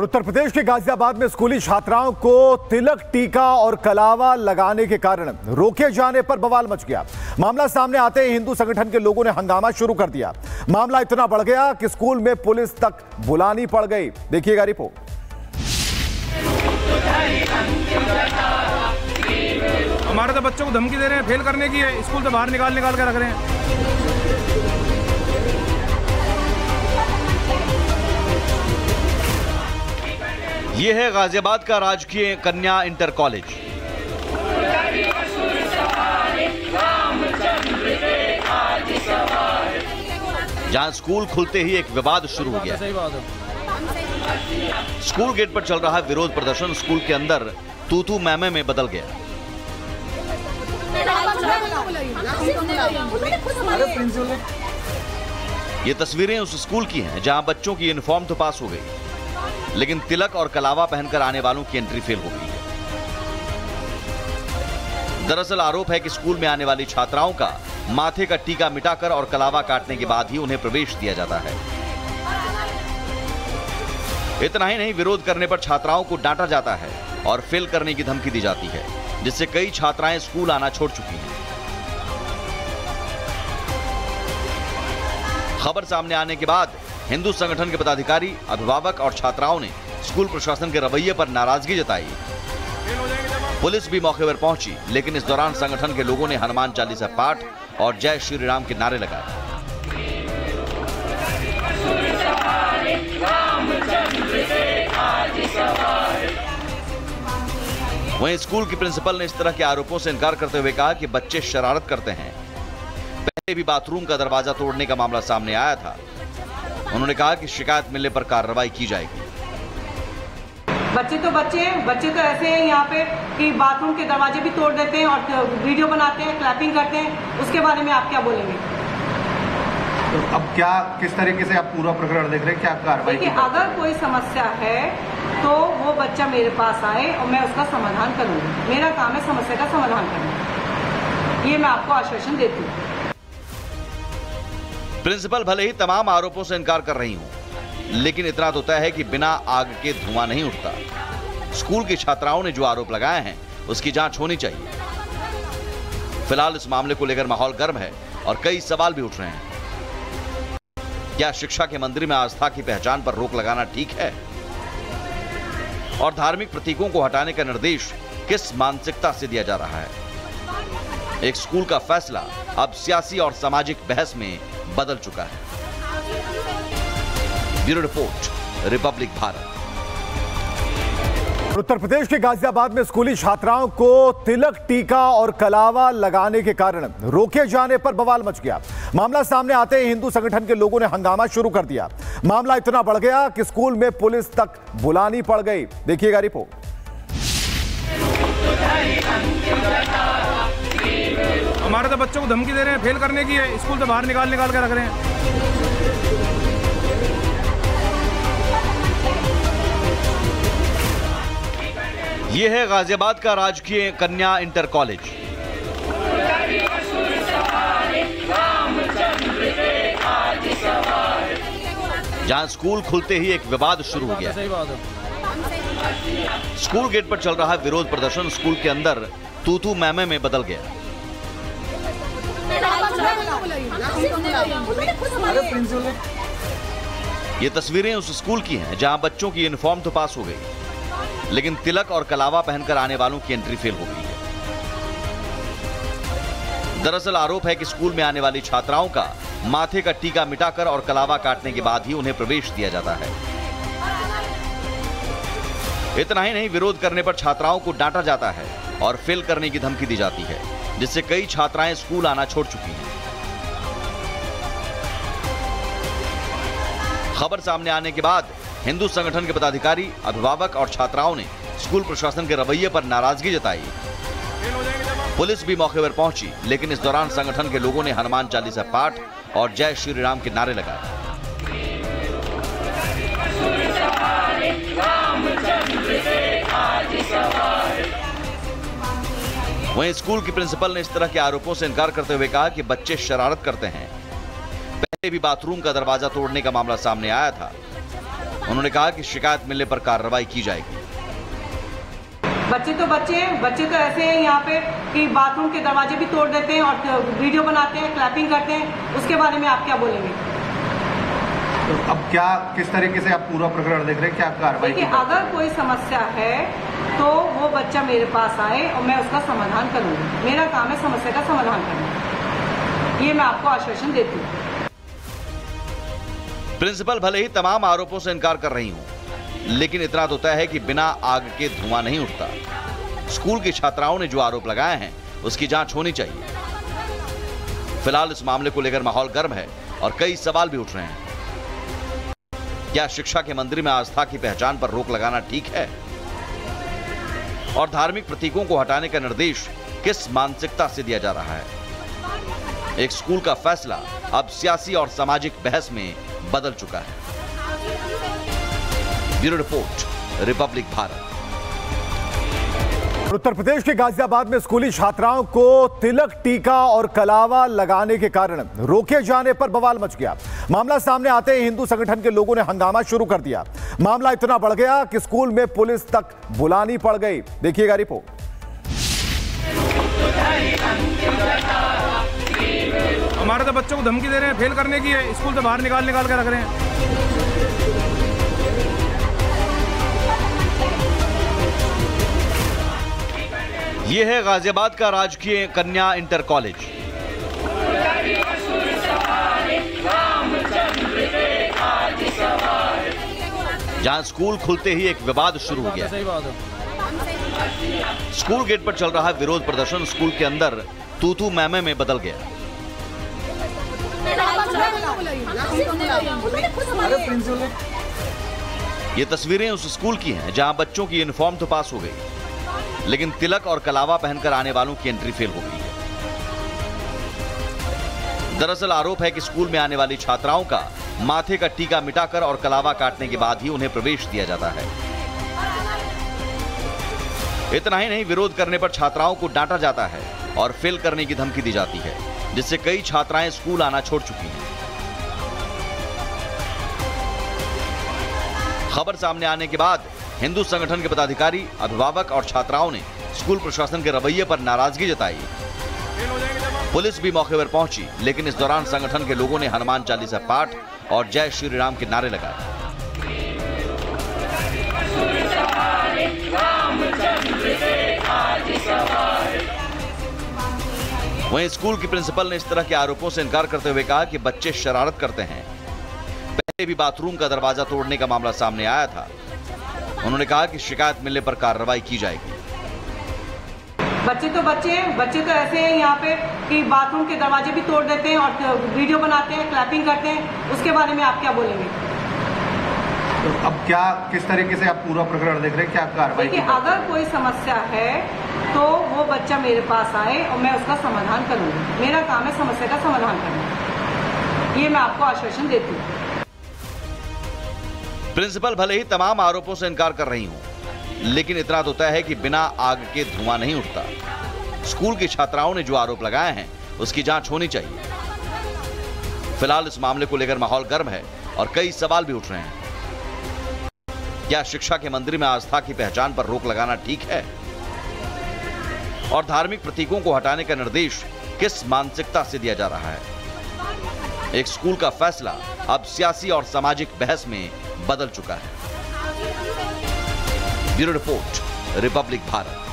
उत्तर प्रदेश के गाजियाबाद में स्कूली छात्राओं को तिलक टीका और कलावा लगाने के कारण रोके जाने पर बवाल मच गया। मामला सामने आते ही हिंदू संगठन के लोगों ने हंगामा शुरू कर दिया। मामला इतना बढ़ गया कि स्कूल में पुलिस तक बुलानी पड़ गई। देखिएगा रिपोर्ट। हमारे तो बच्चों को धमकी दे रहे हैं, फेल करने की है, स्कूल से बाहर निकाल के रख रहे हैं। ये है गाजियाबाद का राजकीय कन्या इंटर कॉलेज। जहां स्कूल खुलते ही एक विवाद शुरू हो गया। स्कूल गेट पर चल रहा विरोध प्रदर्शन स्कूल के अंदर तू मैमे में बदल गया। ये तस्वीरें उस स्कूल की हैं जहां बच्चों की यूनिफॉर्म तो पास हो गई, लेकिन तिलक और कलावा पहनकर आने वालों की एंट्री फेल हो गई है। दरअसल आरोप है कि स्कूल में आने वाली छात्राओं का माथे का टीका मिटाकर और कलावा काटने के बाद ही उन्हें प्रवेश दिया जाता है। इतना ही नहीं, विरोध करने पर छात्राओं को डांटा जाता है और फेल करने की धमकी दी जाती है, जिससे कई छात्राएं स्कूल आना छोड़ चुकी हैं। खबर सामने आने के बाद हिंदू संगठन के पदाधिकारी, अभिभावक और छात्राओं ने स्कूल प्रशासन के रवैये पर नाराजगी जताई। पुलिस भी मौके पर पहुंची, लेकिन इस दौरान संगठन के लोगों ने हनुमान चालीसा पाठ और जय श्री राम के नारे लगाए। वहीं स्कूल की प्रिंसिपल ने इस तरह के आरोपों से इनकार करते हुए कहा कि बच्चे शरारत करते हैं। पहले भी बाथरूम का दरवाजा तोड़ने का मामला सामने आया था। उन्होंने कहा कि शिकायत मिलने पर कार्रवाई की जाएगी। बच्चे तो बच्चे हैं, बच्चे तो ऐसे हैं यहाँ पे कि बाथरूम के दरवाजे भी तोड़ देते हैं और वीडियो बनाते हैं, क्लैपिंग करते हैं। उसके बारे में आप क्या बोलेंगे? तो अब क्या, किस तरीके से आप पूरा प्रकरण देख रहे हैं, क्या कार्रवाई? देखिए, अगर कोई समस्या है तो वो बच्चा मेरे पास आए और मैं उसका समाधान करूंगी। मेरा काम है समस्या का समाधान करना, ये मैं आपको आश्वासन देती हूँ। प्रिंसिपल भले ही तमाम आरोपों से इनकार कर रही हूं, लेकिन इतना तो तय है कि बिना आग के धुआं नहीं उठता। स्कूल की छात्राओं ने जो आरोप लगाए हैं उसकी जांच होनी चाहिए। फिलहाल इस मामले को लेकर माहौल गर्म है और कई सवाल भी उठ रहे हैं। क्या शिक्षा के मंदिर में आस्था की पहचान पर रोक लगाना ठीक है? और धार्मिक प्रतीकों को हटाने का निर्देश किस मानसिकता से दिया जा रहा है? एक स्कूल का फैसला अब सियासी और सामाजिक बहस में बदल चुका है। Bureau report, republic Bharat. Uttar Pradesh के गाजियाबाद में स्कूली छात्राओं को तिलक टीका और कलावा लगाने के कारण रोके जाने पर बवाल मच गया। मामला सामने आते ही हिंदू संगठन के लोगों ने हंगामा शुरू कर दिया। मामला इतना बढ़ गया कि स्कूल में पुलिस तक बुलानी पड़ गई। देखिएगा रिपोर्ट। हमारे तो बच्चों को धमकी दे रहे हैं, फेल करने की है, स्कूल से बाहर निकाल के रख रहे हैं। ये है गाजियाबाद का राजकीय कन्या इंटर कॉलेज। जहां स्कूल खुलते ही एक विवाद शुरू हो गया। स्कूल गेट पर चल रहा विरोध प्रदर्शन स्कूल के अंदर तू मैमे में बदल गया। ये तस्वीरें उस स्कूल की हैं जहां बच्चों की यूनिफॉर्म तो पास हो गई, लेकिन तिलक और कलावा पहनकर आने वालों की एंट्री फेल हो गई है। दरअसल आरोप है कि स्कूल में आने वाली छात्राओं का माथे का टीका मिटाकर और कलावा काटने के बाद ही उन्हें प्रवेश दिया जाता है। इतना ही नहीं, विरोध करने पर छात्राओं को डांटा जाता है और फेल करने की धमकी दी जाती है, जिससे कई छात्राएं स्कूल आना छोड़ चुकी हैं। खबर सामने आने के बाद हिंदू संगठन के पदाधिकारी, अभिभावक और छात्राओं ने स्कूल प्रशासन के रवैये पर नाराजगी जताई। पुलिस भी मौके पर पहुंची, लेकिन इस दौरान संगठन के लोगों ने हनुमान चालीसा पाठ और जय श्री राम के नारे लगाए। वहीं स्कूल की प्रिंसिपल ने इस तरह के आरोपों से इनकार करते हुए कहा कि बच्चे शरारत करते हैं। पहले भी बाथरूम का दरवाजा तोड़ने का मामला सामने आया था। उन्होंने कहा कि शिकायत मिलने पर कार्रवाई की जाएगी। बच्चे तो बच्चे हैं, बच्चे तो ऐसे हैं यहाँ पे कि बाथरूम के दरवाजे भी तोड़ देते हैं और वीडियो बनाते हैं, क्लैपिंग करते हैं। उसके बारे में आप क्या बोलेंगे? तो अब क्या किस तरीके से आप पूरा प्रकरण देख रहे हैं, क्या कार्रवाई? देखिए, अगर कोई समस्या है तो वो बच्चा मेरे पास आए और मैं उसका समाधान करूंगी। मेरा काम है समस्या का समाधान करना, ये मैं आपको आश्वासन देती हूँ। प्रिंसिपल भले ही तमाम आरोपों से इनकार कर रही हूं, लेकिन इतना तो तय है कि बिना आग के धुआं नहीं उठता। स्कूल की छात्राओं ने जो आरोप लगाए हैं उसकी जांच होनी चाहिए। फिलहाल इस मामले को लेकर माहौल गर्म है और कई सवाल भी उठ रहे हैं। क्या शिक्षा के मंदिर में आस्था की पहचान पर रोक लगाना ठीक है? और धार्मिक प्रतीकों को हटाने का निर्देश किस मानसिकता से दिया जा रहा है? एक स्कूल का फैसला अब सियासी और सामाजिक बहस में बदल चुका है। Bureau report, republic Bharat. Uttar Pradesh के गाजियाबाद में स्कूली छात्राओं को तिलक टीका और कलावा लगाने के कारण रोके जाने पर बवाल मच गया। मामला सामने आते ही हिंदू संगठन के लोगों ने हंगामा शुरू कर दिया। मामला इतना बढ़ गया कि स्कूल में पुलिस तक बुलानी पड़ गई। देखिएगा रिपोर्ट। हमारे तो बच्चों को धमकी दे रहे हैं, फेल करने की है, स्कूल से बाहर निकाल के रख रहे हैं। यह है गाजियाबाद का राजकीय कन्या इंटर कॉलेज। जहां स्कूल खुलते ही एक विवाद शुरू हो गया। स्कूल गेट पर चल रहा विरोध प्रदर्शन स्कूल के अंदर तू मैमे में बदल गया। ये तस्वीरें उस स्कूल की हैं जहां बच्चों की यूनिफॉर्म तो पास हो गई, लेकिन तिलक और कलावा पहनकर आने वालों की एंट्री फेल हो गई है। दरअसल आरोप है कि स्कूल में आने वाली छात्राओं का माथे का टीका मिटाकर और कलावा काटने के बाद ही उन्हें प्रवेश दिया जाता है। इतना ही नहीं, विरोध करने पर छात्राओं को डांटा जाता है और फेल करने की धमकी दी जाती है, जिससे कई छात्राएं स्कूल आना छोड़ चुकी हैं। खबर सामने आने के बाद हिंदू संगठन के पदाधिकारी, अभिभावक और छात्राओं ने स्कूल प्रशासन के रवैये पर नाराजगी जताई। पुलिस भी मौके पर पहुंची, लेकिन इस दौरान संगठन के लोगों ने हनुमान चालीसा पाठ और जय श्री राम के नारे लगाए। वहीं स्कूल की प्रिंसिपल ने इस तरह के आरोपों से इनकार करते हुए कहा कि बच्चे शरारत करते हैं। पहले भी बाथरूम का दरवाजा तोड़ने का मामला सामने आया था। उन्होंने कहा कि शिकायत मिलने पर कार्रवाई की जाएगी। बच्चे तो बच्चे हैं, बच्चे तो ऐसे हैं यहाँ पे कि बाथरूम के दरवाजे भी तोड़ देते हैं और वीडियो बनाते हैं, क्लैपिंग करते हैं। उसके बारे में आप क्या बोलेंगे? तो अब क्या किस तरीके से आप पूरा प्रकरण देख रहे हैं, क्या कार्रवाई? देखिए, अगर कोई समस्या है तो वो बच्चा मेरे पास आए और मैं उसका समाधान करूंगी। मेरा काम है समस्या का समाधान करना, ये मैं आपको आश्वासन देती हूँ। प्रिंसिपल भले ही तमाम आरोपों से इनकार कर रही हूं, लेकिन इतना तो तय है कि बिना आग के धुआं नहीं उठता। स्कूल की छात्राओं ने जो आरोप लगाए हैं उसकी जांच होनी चाहिए। फिलहाल इस मामले को लेकर माहौल गर्म है और कई सवाल भी उठ रहे हैं। क्या शिक्षा के मंदिर में आस्था की पहचान पर रोक लगाना ठीक है? और धार्मिक प्रतीकों को हटाने का निर्देश किस मानसिकता से दिया जा रहा है? एक स्कूल का फैसला अब सियासी और सामाजिक बहस में बदल चुका है। Bureau report, republic Bharat.